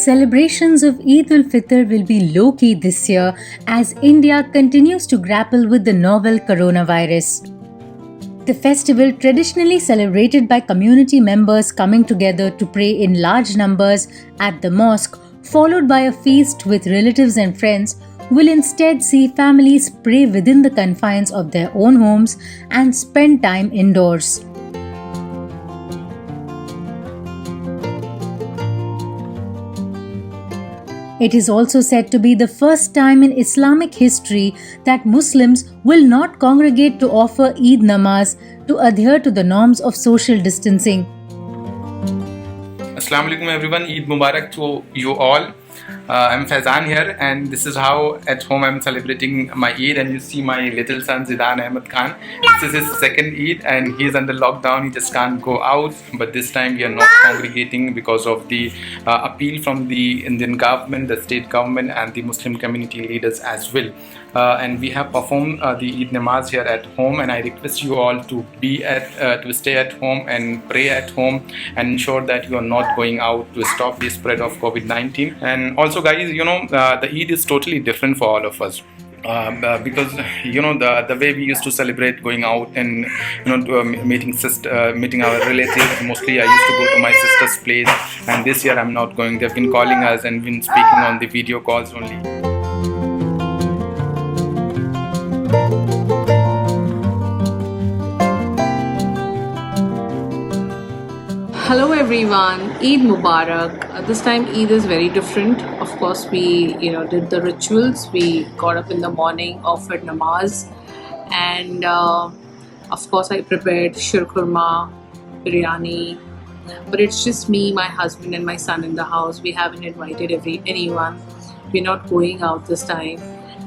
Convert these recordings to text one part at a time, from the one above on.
Celebrations of Eid ul-Fitr will be low-key this year as India continues to grapple with the novel coronavirus. The festival, traditionally celebrated by community members coming together to pray in large numbers at the mosque, followed by a feast with relatives and friends, will instead see families pray within the confines of their own homes and spend time indoors. It is also said to be the first time in Islamic history that Muslims will not congregate to offer Eid namaz to adhere to the norms of social distancing. Assalamu alaikum everyone, Eid Mubarak to you all. I'm Faizan here, and this is how at home I'm celebrating my Eid. And you see my little son Zidan Ahmed Khan. This is his second Eid and he's under lockdown. He just can't go out, but this time we are not congregating because of the appeal from the Indian government, the state government and the Muslim community leaders as well. And we have performed the Eid namaz here at home, and I request you all to to stay at home and pray at home and ensure that you are not going out to stop the spread of COVID-19. And also guys, the Eid is totally different for all of us. Because the way we used to celebrate going out and meeting our relatives, mostly I used to go to my sister's place, and this year I'm not going. They've been calling us and been speaking on the video calls only. Hello everyone, Eid Mubarak. This time Eid is very different. Of course, we did the rituals. We got up in the morning, offered namaz, and of course I prepared shir kurma, biryani. But it's just me, my husband, and my son in the house. We haven't invited anyone. We're not going out this time.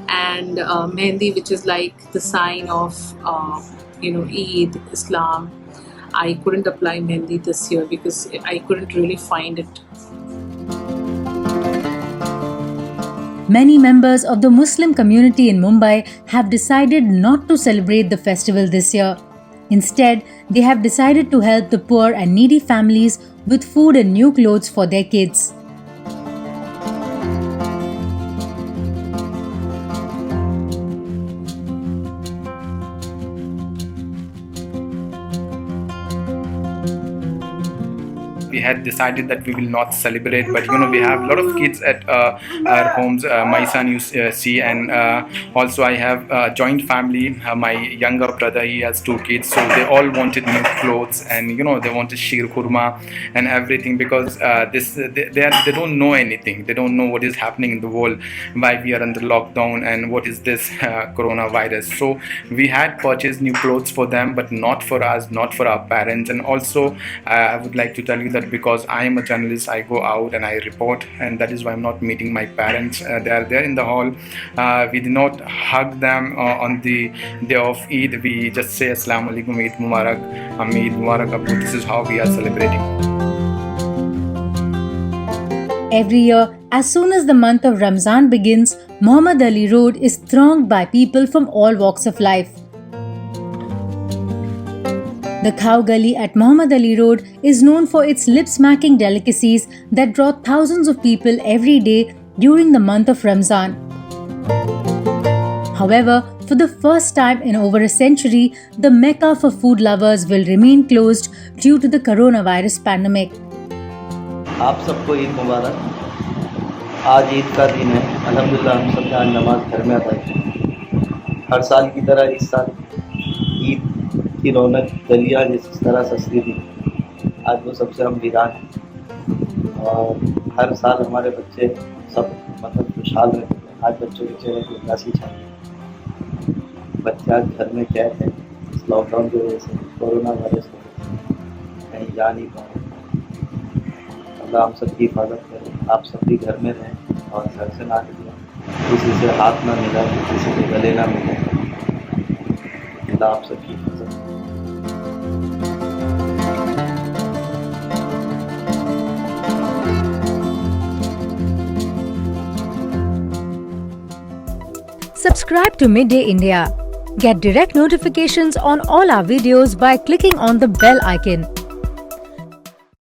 And Mehndi, which is like the sign of Eid, Islam. I couldn't apply Mehndi this year because I couldn't really find it. Many members of the Muslim community in Mumbai have decided not to celebrate the festival this year. Instead, they have decided to help the poor and needy families with food and new clothes for their kids. We had decided that we will not celebrate, but we have a lot of kids at our homes. My son you see, and also I have a joint family. My younger brother, he has 2 kids, so they all wanted new clothes, and they wanted sheer kurma and everything, because they don't know anything. They don't know what is happening in the world, why we are under lockdown, and what is this coronavirus. So we had purchased new clothes for them, but not for us, not for our parents. And also I would like to tell you that because I am a journalist, I go out and I report, and that is why I'm not meeting my parents. They are there in the hall. We did not hug them on the day of Eid. We just say Assalamu alaikum, Eid Mubarak, Eid Mubarak Abu. This is how we are celebrating. Every year, as soon as the month of Ramzan begins, Muhammad Ali Road is thronged by people from all walks of life. The Cow Gully at Muhammad Ali Road is known for its lip-smacking delicacies that draw thousands of people every day during the month of Ramzan. However, for the first time in over a century, the Mecca for food lovers will remain closed due to the coronavirus pandemic. आप सबको ईद मुबारक। आज ईद का दिन है। अल्हम्दुलिल्लाह हम सब आज नमाज घर में अदा की। हर साल की तरह इस साल ईद की रौनक गलियाँ जिस तरह सस्ती थी, आज वो सबसे हम वीरान हैं। और हर साल हमारे बच्चे सब खुशहाल रहते हैं। आज बच्चों के चेहरे पर उदासी छाई। बच्चे आज घर में कैद हैं इस लॉकडाउन की वजह से, कोरोना वायरस की वजह से कहीं जा नहीं पा रहे। अल्लाह हम सबकी हिफाजत करे, आप सब भी घर में रहें और घर से ना निकलें, किसी से हाथ ना मिलाएं, किसी से गले ना मिलें। अल्लाह आप सबकी हिफाजत करे। Subscribe to Midday India. Get direct notifications on all our videos by clicking on the bell icon.